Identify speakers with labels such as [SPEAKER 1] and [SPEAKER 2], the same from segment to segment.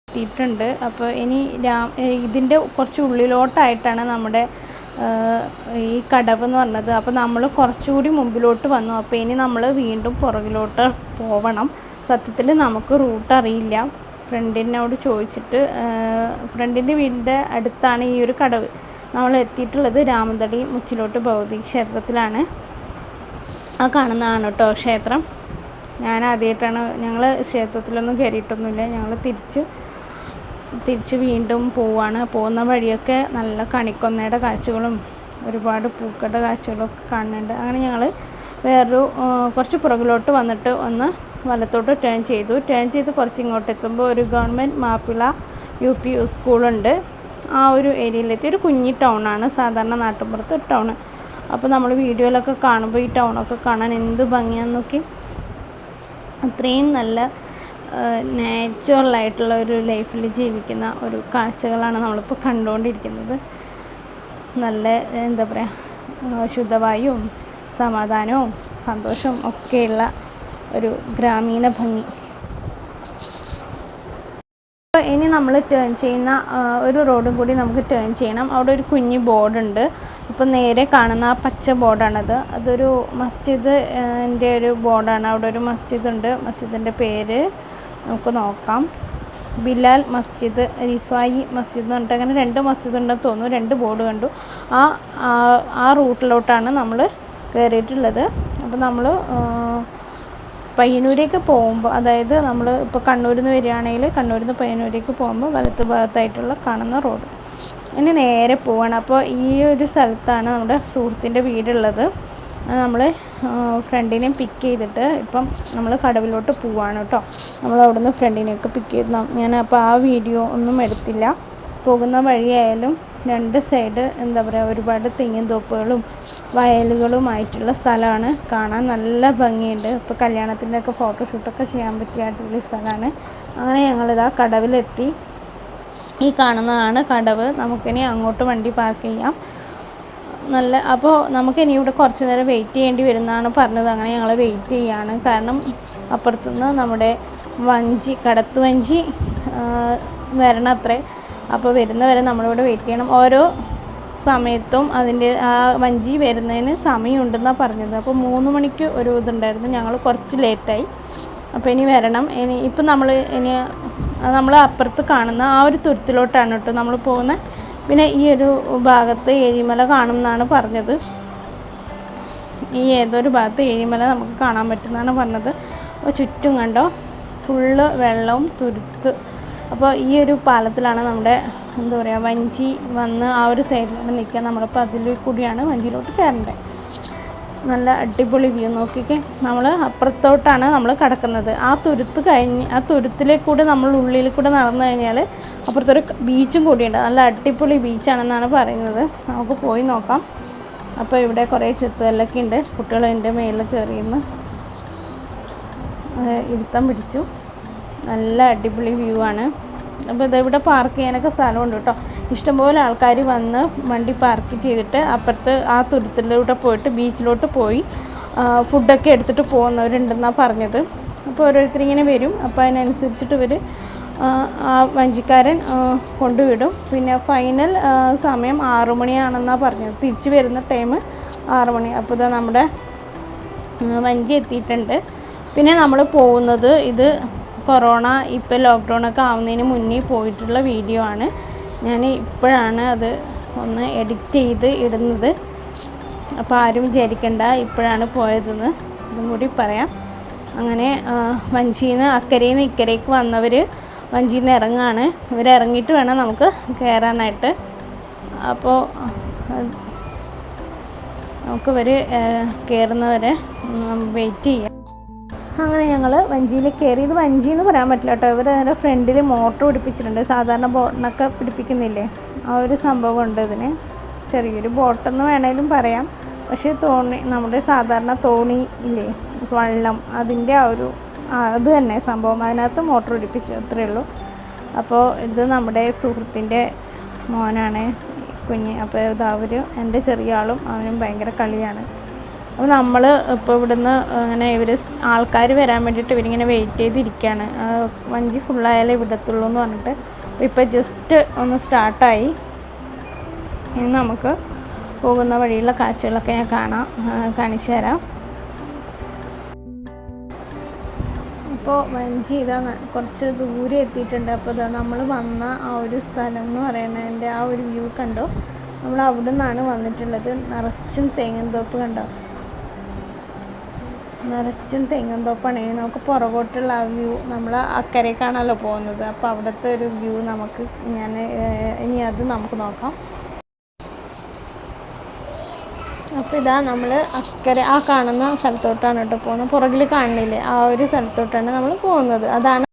[SPEAKER 1] എത്തിയിട്ടുണ്ട്. അപ്പോൾ ഇനി ഇതിൻ്റെ കുറച്ച് ഉള്ളിലോട്ടായിട്ടാണ് നമ്മുടെ ഈ കടവ് എന്ന് പറഞ്ഞത്. അപ്പോൾ നമ്മൾ കുറച്ചുകൂടി മുമ്പിലോട്ട് വന്നു. അപ്പോൾ ഇനി നമ്മൾ വീണ്ടും പുറകിലോട്ട് പോവണം. സത്യത്തിൽ നമുക്ക് റൂട്ട് അറിയില്ല. ഫ്രണ്ടിനോട് ചോദിച്ചിട്ട് ഫ്രണ്ടിൻ്റെ വീടിൻ്റെ അടുത്താണ് ഈ ഒരു കടവ്. നമ്മൾ എത്തിയിട്ടുള്ളത് രാമന്തളി മുച്ചിലോട്ട് ഭൗതിക ക്ഷേത്രത്തിലാണ്. ആ കാണുന്നതാണ് കേട്ടോ ക്ഷേത്രം. ഞാൻ ആദ്യമായിട്ടാണ്, ഞങ്ങൾ ക്ഷേത്രത്തിലൊന്നും കയറിയിട്ടൊന്നുമില്ല. ഞങ്ങൾ തിരിച്ച് വീണ്ടും പോവാണ്. പോകുന്ന വഴിയൊക്കെ നല്ല കണിക്കൊന്നയുടെ കാഴ്ചകളും ഒരുപാട് പൂക്കളുടെ കാഴ്ചകളൊക്കെ കാണുന്നുണ്ട്. അങ്ങനെ ഞങ്ങൾ വേറൊരു കുറച്ച് പുറകിലോട്ട് വന്നിട്ട് ഒന്ന് വലത്തോട്ട് ടേൺ ചെയ്ത് കുറച്ച് ഇങ്ങോട്ട് എത്തുമ്പോൾ ഒരു ഗവൺമെൻറ് മാപ്പിള UP സ്കൂളുണ്ട്. ആ ഒരു ഏരിയയിലെത്തി. ഒരു കുഞ്ഞി ടൗണാണ്, സാധാരണ നാട്ടുമ്പുറത്ത് ടൗണ്. അപ്പോൾ നമ്മൾ വീഡിയോയിലൊക്കെ കാണുമ്പോൾ ഈ ടൗണൊക്കെ കാണാൻ എന്ത് ഭംഗിയാന്ന് നോക്കി. അത്രയും നല്ല നാച്ചുറലായിട്ടുള്ള ഒരു ലൈഫിൽ ജീവിക്കുന്ന ഒരു കാഴ്ചകളാണ് നമ്മളിപ്പോൾ കണ്ടുകൊണ്ടിരിക്കുന്നത്. നല്ല എന്താ പറയുക, ശുദ്ധവായുവും സമാധാനവും സന്തോഷവും ഒക്കെയുള്ള ഒരു ഗ്രാമീണ ഭംഗി. അപ്പോൾ ഇനി നമ്മൾ ടേൺ ചെയ്യുന്ന ഒരു റോഡും കൂടി നമുക്ക് ടേൺ ചെയ്യണം. അവിടെ ഒരു കുഞ്ഞു ബോർഡുണ്ട്. ഇപ്പോൾ നേരെ കാണുന്ന ആ പച്ച ബോർഡാണത്. അതൊരു മസ്ജിദിൻ്റെ ഒരു ബോർഡാണ്. അവിടെ ഒരു മസ്ജിദുണ്ട്. മസ്ജിദിൻ്റെ പേര് നമുക്ക് നോക്കാം. ബിലാൽ മസ്ജിദ്, റിഫായി മസ്ജിദ് എന്ന് പറഞ്ഞിട്ട് അങ്ങനെ 2 മസ്ജിദ് ഉണ്ടെന്ന് തോന്നുന്നു. 2 ബോർഡ് കണ്ടു. ആ റൂട്ടിലോട്ടാണ് നമ്മൾ കയറിയിട്ടുള്ളത്. അപ്പോൾ നമ്മൾ പയ്യന്നൂരേക്ക് പോകുമ്പോൾ, അതായത് നമ്മൾ ഇപ്പോൾ കണ്ണൂരിൽ നിന്ന് വരികയാണെങ്കിൽ കണ്ണൂരിൽ നിന്ന് പയ്യന്നൂരേക്ക് പോകുമ്പോൾ വലത്ത് ഭാഗത്തായിട്ടുള്ള കാണുന്ന റോഡ്. ഇനി നേരെ പോവാണ്. അപ്പോൾ ഈ ഒരു സ്ഥലത്താണ് നമ്മുടെ സുഹൃത്തിൻ്റെ വീടുള്ളത്. നമ്മൾ ഫ്രണ്ടിനെ പിക്ക് ചെയ്തിട്ട് ഇപ്പം നമ്മൾ കടവിലോട്ട് പോവാണ് കേട്ടോ. നമ്മൾ അവിടുന്ന് ഫ്രണ്ടിനെയൊക്കെ പിക്ക് ചെയ്ത് ഞാൻ അപ്പോൾ ആ വീഡിയോ ഒന്നും എടുത്തില്ല. പോകുന്ന വഴിയായാലും 2 സൈഡ് എന്താ പറയുക, ഒരുപാട് തെങ്ങിൻ തോപ്പുകളും വയലുകളുമായിട്ടുള്ള സ്ഥലമാണ്. കാണാൻ നല്ല ഭംഗിയുണ്ട്. ഇപ്പോൾ കല്യാണത്തിൻ്റെയൊക്കെ ഫോട്ടോഷൂട്ടൊക്കെ ചെയ്യാൻ പറ്റിയ അടിപൊളി സ്ഥലമാണ്. അങ്ങനെ ഞങ്ങളിതാ കടവിലെത്തി. ഈ കാണുന്നതാണ് കടവ്. നമുക്കിനി അങ്ങോട്ട് വണ്ടി പാർക്ക് ചെയ്യാം. അപ്പോൾ നമുക്കിനി ഇവിടെ കുറച്ച് നേരം വെയിറ്റ് ചെയ്യേണ്ടി വരുന്നതാണ് പറഞ്ഞത്. അങ്ങനെ ഞങ്ങൾ വെയിറ്റ് ചെയ്യാണ്. കാരണം അപ്പുറത്തുനിന്ന് നമ്മുടെ കടത്ത് വഞ്ചി വരണം അത്രേ. അപ്പോൾ വരുന്നവരെ നമ്മളിവിടെ വെയിറ്റ് ചെയ്യണം. ഓരോ സമയത്തും അതിൻ്റെ ആ വഞ്ചി വരുന്നതിന് സമയമുണ്ടെന്നാണ് പറഞ്ഞത്. അപ്പോൾ 3 മണിക്ക് ഒരു ഇതുണ്ടായിരുന്നു. ഞങ്ങൾ കുറച്ച് ലേറ്റായി. അപ്പോൾ ഇനി വരണം. ഇപ്പം നമ്മൾ അത് നമ്മൾ അപ്പുറത്ത് കാണുന്ന ആ ഒരു തുരുത്തിലോട്ടാണ് കേട്ടോ നമ്മൾ പോകുന്നത്. പിന്നെ ഈ ഒരു ഭാഗത്ത് ഏഴിമല കാണുമെന്നാണ് പറഞ്ഞത്. ഈ ഏതൊരു ഭാഗത്ത് ഏഴിമല നമുക്ക് കാണാൻ പറ്റുമെന്നാണ് പറഞ്ഞത്. അപ്പോൾ ചുറ്റും കണ്ടോ ഫുള്ള് വെള്ളവും തുരുത്ത്. അപ്പോൾ ഈ ഒരു പാലത്തിലാണ് നമ്മുടെ എന്താ പറയുക വഞ്ചി വന്ന് ആ ഒരു സൈഡിലാണ് നിൽക്കുക. നമ്മളിപ്പോൾ അതിൽ കൂടിയാണ് വഞ്ചിയിലോട്ട് കയറേണ്ടത്. നല്ല അടിപൊളി വ്യൂ നോക്കിക്കേ. നമ്മൾ അപ്പുറത്തോട്ടാണ് നമ്മൾ കിടക്കുന്നത്. ആ തുരുത്ത് കഴിഞ്ഞ് ആ തുരുത്തിലേക്ക് കൂടെ നമ്മൾ ഉള്ളിൽ കൂടെ നടന്നു കഴിഞ്ഞാൽ അപ്പുറത്തൊരു ബീച്ചും കൂടിയുണ്ട്. നല്ല അടിപൊളി ബീച്ചാണെന്നാണ് പറയുന്നത്. നമുക്ക് പോയി നോക്കാം. അപ്പോൾ ഇവിടെ കുറേ ചെത്തുകല്ലൊക്കെ ഉണ്ട്. കുട്ടികൾ എൻ്റെ മേലിൽ കയറിയിരുന്ന് ഇരുത്തം പിടിച്ചു. നല്ല അടിപൊളി വ്യൂ ആണ്. അപ്പോൾ ഇതിവിടെ പാർക്ക് ചെയ്യാനൊക്കെ സ്ഥലമുണ്ട് കേട്ടോ. ഇഷ്ടംപോലെ ആൾക്കാർ വന്ന് വണ്ടി പാർക്ക് ചെയ്തിട്ട് അപ്പുറത്ത് ആ തുരുത്തിലൂടെ പോയിട്ട് ബീച്ചിലോട്ട് പോയി ഫുഡൊക്കെ എടുത്തിട്ട് പോകുന്നവരുണ്ടെന്നാണ് പറഞ്ഞത്. അപ്പോൾ ഓരോരുത്തരിങ്ങനെ വരും. അപ്പോൾ അതിനനുസരിച്ചിട്ട് ഇവർ ആ വഞ്ചിക്കാരൻ കൊണ്ടുവിടും. പിന്നെ ഫൈനൽ സമയം 6 മണിയാണെന്നാണ് പറഞ്ഞത്. തിരിച്ച് വരുന്ന ടൈം 6 മണി. അപ്പോൾ ഇതാ നമ്മുടെ വഞ്ചി എത്തിയിട്ടുണ്ട്. പിന്നെ നമ്മൾ പോകുന്നത് ഇത് കൊറോണ ഇപ്പോൾ ലോക്ക്ഡൗണൊക്കെ ആവുന്നതിന് മുന്നേ പോയിട്ടുള്ള വീഡിയോ ആണ്. ഞാൻ ഇപ്പോഴാണ് അത് ഒന്ന് എഡിറ്റ് ചെയ്ത് ഇടുന്നത്. അപ്പോൾ ആരും വിചാരിക്കണ്ട ഇപ്പോഴാണ് പോയതെന്ന്. ഇതും കൂടി പറയാം. അങ്ങനെ വഞ്ചിയിൽ നിന്ന് അക്കരയിൽ നിന്ന് ഇക്കരയ്ക്ക് വന്നവർ വഞ്ചിയിൽ നിന്ന് ഇറങ്ങാണ്. ഇവരിറങ്ങിയിട്ട് വേണം നമുക്ക് കയറാനായിട്ട്. അപ്പോൾ നമുക്കിവർ കയറുന്നവരെ വെയിറ്റ് ചെയ്യാം. അങ്ങനെ ഞങ്ങൾ വഞ്ചിയിൽ കയറി. ഇത് വഞ്ചി എന്ന് പറയാൻ പറ്റില്ല കേട്ടോ. ഇവർ അതിൻ്റെ ഫ്രണ്ടിൽ മോട്ടർ പിടിപ്പിച്ചിട്ടുണ്ട്. സാധാരണ ബോട്ടിനൊക്കെ പിടിപ്പിക്കുന്നില്ലേ, ആ ഒരു സംഭവം ഉണ്ട് ഇതിന്. ചെറിയൊരു ബോട്ടെന്ന് വേണമെങ്കിലും പറയാം. പക്ഷേ തോണി, നമ്മുടെ സാധാരണ തോണി ഇല്ലേ വള്ളം, അതിൻ്റെ ആ ഒരു അത് തന്നെ സംഭവം. അതിനകത്ത് മോട്ടർ പിടിപ്പിച്ചു, അത്രയേ ഉള്ളൂ. അപ്പോൾ ഇത് നമ്മുടെ സുഹൃത്തിൻ്റെ മോനാണ് കുഞ്ഞ്. അപ്പോൾ ഇത് അവർ എൻ്റെ ചെറിയ ആളും അവനും ഭയങ്കര കളിയാണ്. അപ്പോൾ നമ്മൾ ഇപ്പോൾ ഇവിടുന്ന് അങ്ങനെ ഇവർ ആൾക്കാർ വരാൻ വേണ്ടിയിട്ട് ഇവരിങ്ങനെ വെയിറ്റ് ചെയ്തിരിക്കുകയാണ്. വഞ്ചി ഫുള്ളായാലേ വിടത്തുള്ളൂ എന്ന് പറഞ്ഞിട്ട്. ഇപ്പോൾ ജസ്റ്റ് ഒന്ന് സ്റ്റാർട്ടായി. ഇനി നമുക്ക് പോകുന്ന വഴിയുള്ള കാഴ്ചകളൊക്കെ ഞാൻ കാണിച്ചു തരാം. ഇപ്പോൾ വഞ്ചി ഇതാ കുറച്ച് ദൂരെ എത്തിയിട്ടുണ്ട്. അപ്പോൾ ഇതാ നമ്മൾ വന്ന ആ ഒരു സ്ഥലം എന്ന് പറയുന്നതിൻ്റെ ആ ഒരു വ്യൂ കണ്ടോ. നമ്മൾ അവിടെ നിന്നാണ് വന്നിട്ടുള്ളത്. നിറച്ചും തെങ്ങിൻതോപ്പ് കണ്ടോ, നിറച്ചും തെങ്ങിൻതോപ്പാണ്. നമുക്ക് പുറകോട്ടുള്ള ആ വ്യൂ, നമ്മൾ അക്കരയ്ക്കാണല്ലോ പോകുന്നത്. അപ്പോൾ അവിടുത്തെ ഒരു വ്യൂ നമുക്ക് ഇനി അത് നമുക്ക് നോക്കാം. അപ്പോൾ ഇതാ നമ്മൾ അക്കരെ ആ കാണുന്ന സ്ഥലത്തോട്ടാണ് കേട്ടോ പോകുന്നത്. പുറകിൽ കാണുന്നില്ലേ, ആ ഒരു സ്ഥലത്തോട്ടാണ് നമ്മൾ പോകുന്നത്. അതാണ്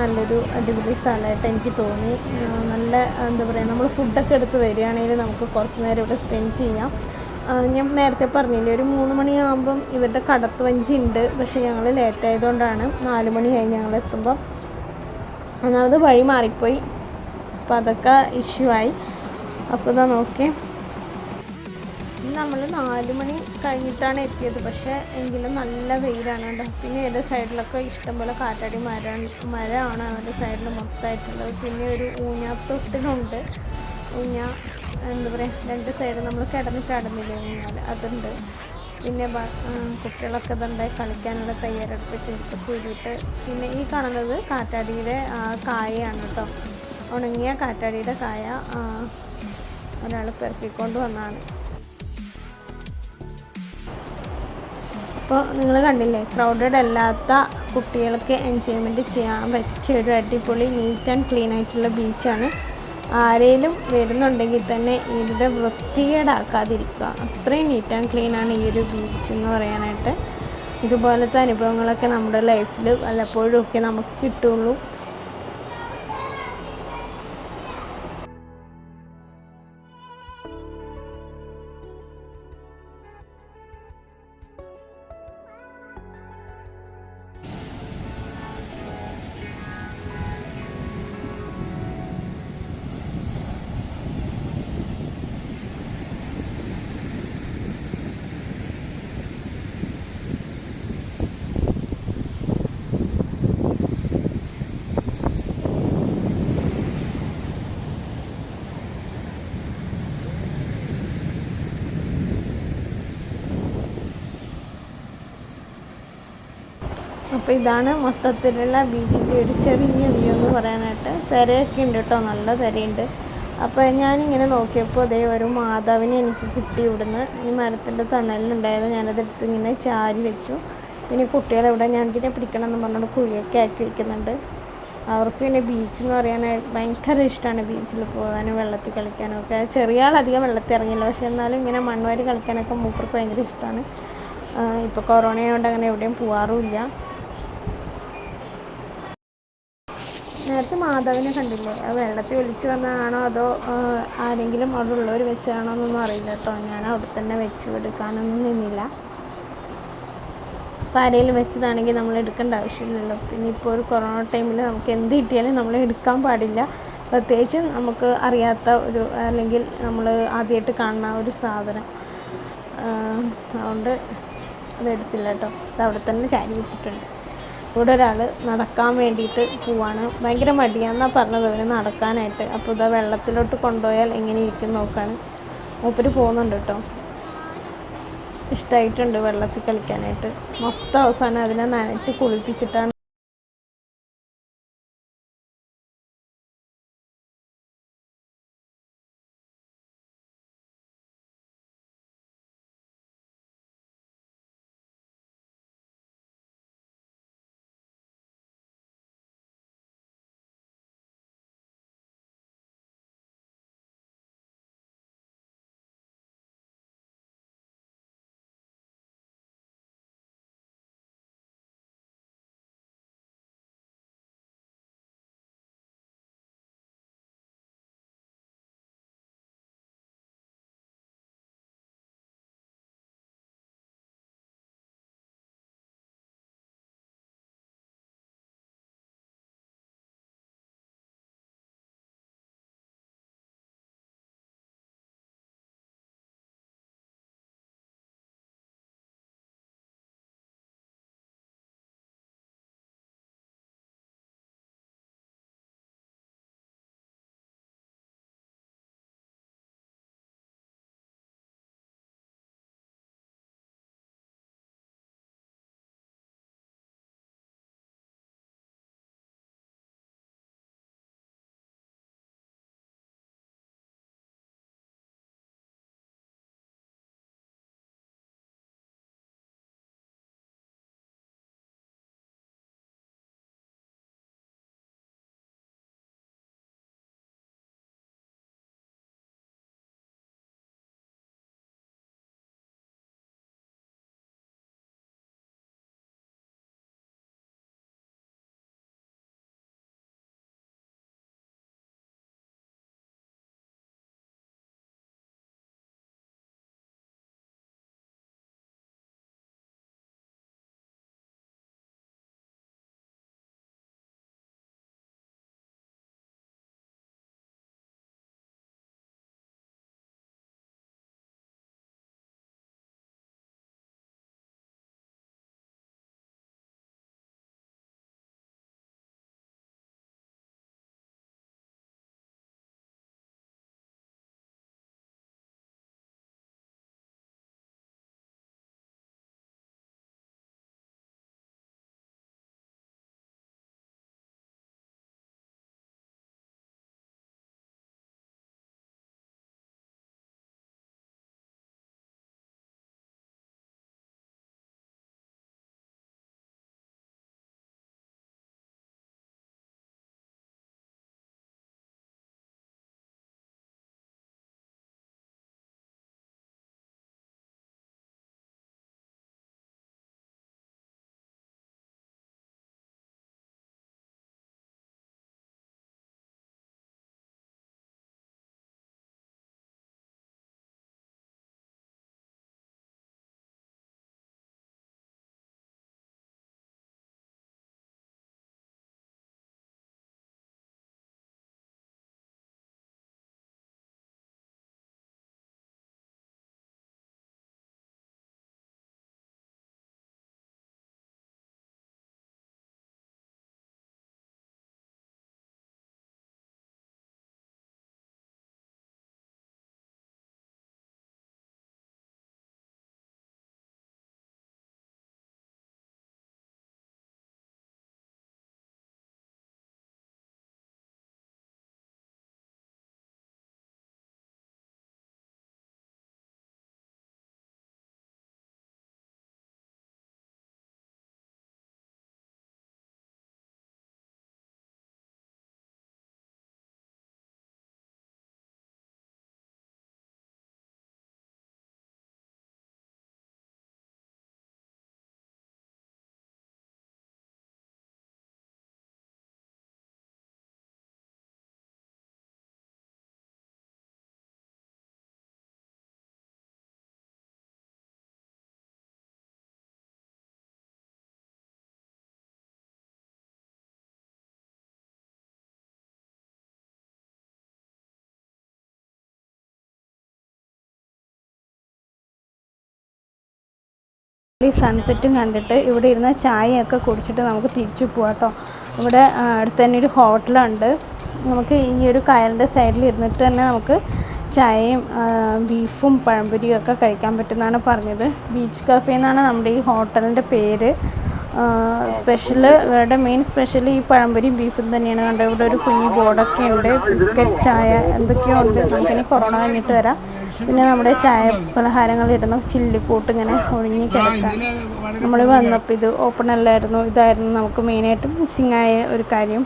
[SPEAKER 1] നല്ലൊരു അടിപൊളി സ്ഥലമായിട്ട് എനിക്ക് തോന്നി. നല്ല എന്താ പറയുക, നമ്മൾ ഫുഡൊക്കെ എടുത്ത് വരികയാണെങ്കിൽ നമുക്ക് കുറച്ച് നേരം ഇവിടെ സ്പെൻഡ് ചെയ്യാം. ഞാൻ നേരത്തെ പറഞ്ഞില്ലേ, ഒരു 3 മണിയാകുമ്പം ഇവരുടെ കടത്ത് വഞ്ചി ഉണ്ട്. പക്ഷേ ഞങ്ങൾ ലേറ്റ് ആയതുകൊണ്ടാണ് 4 മണിയായി ഞങ്ങൾ എത്തുമ്പം. ഒന്നാമത് വഴി മാറിപ്പോയി, അപ്പോൾ അതൊക്കെ ഇഷ്യൂ ആയി. അപ്പോൾ ഇതാ നോക്കി, നമ്മൾ 4 മണി കഴിഞ്ഞിട്ടാണ് എത്തിയത്. പക്ഷേ എങ്കിലും നല്ല വെയിലാണ് കേട്ടോ. പിന്നെ ഏത് സൈഡിലൊക്കെ ഇഷ്ടംപോലെ കാറ്റാടി മരമാണ് അവരുടെ സൈഡിൽ മൊത്തമായിട്ടുള്ളത്. പിന്നെ ഒരു ഊഞ്ഞാത്തൊട്ടിലുണ്ട്. എന്താ പറയുക, 2 സൈഡ് നമ്മൾ കിടന്നില്ലേ ഊഞ്ഞാൽ, അതുണ്ട്. പിന്നെ കുട്ടികളൊക്കെ ഇതുണ്ട് കളിക്കാനുള്ള തയ്യാറെടുപ്പൊക്കെ എടുത്ത് കൂടിയിട്ട്. പിന്നെ ഈ കാണുന്നത് കാറ്റാടിയുടെ കായയാണ് കേട്ടോ. ഉണങ്ങിയ കാറ്റാടിയുടെ കായ ഒരാൾ പെറുക്കിക്കൊണ്ട് വന്നതാണ്. അപ്പോൾ നിങ്ങൾ കണ്ടില്ലേ, ക്രൗഡഡ് അല്ലാത്ത കുട്ടികൾക്ക് എൻജോയ്മെൻറ്റ് ചെയ്യാൻ പറ്റിയ ഒരു അടിപൊളി നീറ്റ് ആൻഡ് ക്ലീൻ ആയിട്ടുള്ള ബീച്ചാണ്. ആരെങ്കിലും വരുന്നുണ്ടെങ്കിൽ തന്നെ ഇവിടെ വൃത്തികേടാക്കാതിരിക്കുക. അത്രയും നീറ്റ് ആൻഡ് ക്ലീൻ ആണ് ഈ ഒരു ബീച്ച് എന്ന് പറയാനായിട്ട്. ഇതുപോലത്തെ അനുഭവങ്ങളൊക്കെ നമ്മുടെ ലൈഫിൽ വല്ലപ്പോഴും ഒക്കെ നമുക്ക് കിട്ടുള്ളൂ. അപ്പോൾ ഇതാണ് മൊത്തത്തിലുള്ള ബീച്ചിൻ്റെ ഒരു ചെറിയ വ്യൂ എന്ന് പറയാനായിട്ട്. തിരയൊക്കെ ഉണ്ട് കേട്ടോ, നല്ല തിരയുണ്ട്. അപ്പോൾ ഞാനിങ്ങനെ നോക്കിയപ്പോൾ അതേ ഒരു മാതാവിനെ എനിക്ക് കിട്ടി ഇവിടുന്ന്. ഈ മരത്തിൻ്റെ തണലിലുണ്ടായത്, ഞാനതെടുത്ത് ഇങ്ങനെ ചാരി വെച്ചു. പിന്നെ കുട്ടികളെവിടെ ഞാൻ ഇതിനെ പിടിക്കണം എന്ന് പറഞ്ഞുകൊണ്ട് കുഴിയൊക്കെ ആക്കി വയ്ക്കുന്നുണ്ട്. അവർക്ക് പിന്നെ ബീച്ച് എന്ന് പറയാനായിട്ട് ഭയങ്കര ഇഷ്ടമാണ്. ബീച്ചിൽ പോകാനും വെള്ളത്തിൽ കളിക്കാനും ഒക്കെ. ചെറിയ ആളധികം വെള്ളത്തിൽ ഇറങ്ങില്ല, പക്ഷേ എന്നാലും ഇങ്ങനെ മൺവാരി കളിക്കാനൊക്കെ മൂപ്പർക്ക് ഭയങ്കര ഇഷ്ടമാണ്. ഇപ്പോൾ കൊറോണ ആയതുകൊണ്ട് അങ്ങനെ എവിടെയും പോകാറുമില്ല. നേരത്തെ മാധവനെ കണ്ടില്ലേ, അത് വെള്ളത്തിൽ ഒലിച്ച് വന്നതാണോ അതോ ആരെങ്കിലും അവിടെ ഉള്ളവർ വെച്ചാണോ എന്നൊന്നും അറിയില്ല കേട്ടോ. ഞാൻ അവിടെ തന്നെ വെച്ചു, എടുക്കാനൊന്നും നിന്നില്ല. അപ്പോൾ ആരെങ്കിലും വെച്ചതാണെങ്കിൽ നമ്മൾ എടുക്കേണ്ട ആവശ്യമില്ലല്ലോ. പിന്നെ ഇപ്പോൾ ഒരു കൊറോണ ടൈമിൽ നമുക്ക് എന്ത് കിട്ടിയാലും നമ്മൾ എടുക്കാൻ പാടില്ല. പ്രത്യേകിച്ച് നമുക്ക് അറിയാത്ത ഒരു, അല്ലെങ്കിൽ നമ്മൾ ആദ്യമായിട്ട് കാണുന്ന ഒരു സാധനം. അതുകൊണ്ട് അതെടുത്തില്ല കേട്ടോ. അത് അവിടെ തന്നെ ചാരി വെച്ചിട്ടുണ്ട്. ഇവിടെ ഒരാൾ നടക്കാൻ വേണ്ടിയിട്ട് പോവാണ്. ഭയങ്കര മടിയാണെന്നാണ് പറഞ്ഞത് അവന് നടക്കാനായിട്ട്. അപ്പോൾ ഇതാ വെള്ളത്തിലോട്ട് കൊണ്ടുപോയാൽ എങ്ങനെ ഇരിക്കും നോക്കാണ്. മൂപ്പര് പോകുന്നുണ്ട് കേട്ടോ. ഇഷ്ടമായിട്ടുണ്ട് വെള്ളത്തിൽ കളിക്കാനായിട്ട്. മൊത്തം അവസാനം അതിനെ നനച്ച് കുളിപ്പിച്ചിട്ടാണ് ഈ സൺസെറ്റും കണ്ടിട്ട് ഇവിടെ ഇരുന്ന് ചായയൊക്കെ കുടിച്ചിട്ട് നമുക്ക് തിരിച്ചു പോകാം കേട്ടോ. ഇവിടെ അടുത്ത് തന്നെ ഒരു ഹോട്ടലുണ്ട്. നമുക്ക് ഈ ഒരു കായലിൻ്റെ സൈഡിൽ ഇരുന്നിട്ട് തന്നെ നമുക്ക് ചായയും ബീഫും പഴംപൊരിയും ഒക്കെ കഴിക്കാൻ പറ്റുമെന്നാണ് പറഞ്ഞത്. ബീച്ച് കഫേ എന്നാണ് നമ്മുടെ ഈ ഹോട്ടലിൻ്റെ പേര്. ഇവരുടെ മെയിൻ സ്പെഷ്യൽ ഈ പഴംപൊരിയും ബീഫും തന്നെയാണ്. കണ്ടത് ഇവിടെ ഒരു കുഞ്ഞു ബോർഡൊക്കെ ഉണ്ട്. ബിസ്ക്കറ്റ്, ചായ എന്തൊക്കെയോ ഉണ്ട്. നമുക്കിനി കൊറോണ കഴിഞ്ഞിട്ട് വരാം. പിന്നെ നമ്മുടെ ചായ പലഹാരങ്ങളിടുന്ന ചില്ലിക്കൂട്ട് ഇങ്ങനെ ഒഴിഞ്ഞ് കിടക്കാം. നമ്മൾ വന്നപ്പോൾ ഇത് ഓപ്പൺ അല്ലായിരുന്നു. ഇതായിരുന്നു നമുക്ക് മെയിനായിട്ടും മിസ്സിങ് ആയ ഒരു കാര്യം.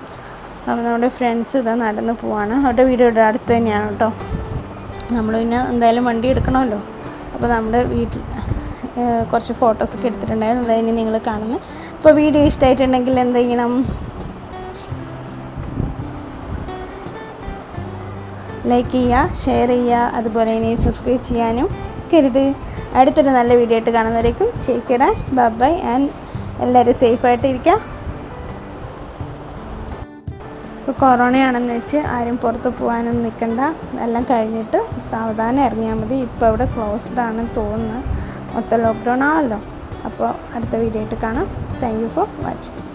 [SPEAKER 1] അപ്പോൾ നമ്മുടെ ഫ്രണ്ട്സ് ഇത് നടന്ന് പോവാണ്. അവരുടെ വീട് ഇവിടെ അടുത്ത് തന്നെയാണ് കേട്ടോ. നമ്മൾ പിന്നെ എന്തായാലും വണ്ടി എടുക്കണമല്ലോ. അപ്പോൾ നമ്മുടെ വീട്ടിൽ കുറച്ച് ഫോട്ടോസൊക്കെ എടുത്തിട്ടുണ്ടായിരുന്നു. അതായത് നിങ്ങൾ കാണുന്നത്. അപ്പോൾ വീഡിയോ ഇഷ്ടമായിട്ടുണ്ടെങ്കിൽ എന്ത് ചെയ്യണം? ലൈക്ക് ചെയ്യുക, ഷെയർ ചെയ്യുക, അതുപോലെ ഇനി സബ്സ്ക്രൈബ് ചെയ്യാനും കരുത്. അടുത്തൊരു നല്ല വീഡിയോ ആയിട്ട് കാണുന്നവരേക്കും take care, bye bye and എല്ലാവരും സേഫായിട്ടിരിക്കുക. ഇപ്പോൾ കൊറോണയാണെന്ന് വെച്ച് ആരും പുറത്ത് പോകാനൊന്നും നിൽക്കണ്ട. എല്ലാം കഴിഞ്ഞിട്ട് സാവധാനം ഇറങ്ങിയാൽ മതി. ഇപ്പോൾ ഇവിടെ ക്ലോസ്ഡ് ആണെന്ന് തോന്നുന്നു. മൊത്തം ലോക്ക്ഡൗൺ ആണല്ലോ. അപ്പോൾ അടുത്ത വീഡിയോ ആയിട്ട് കാണാം. Thank you for watching.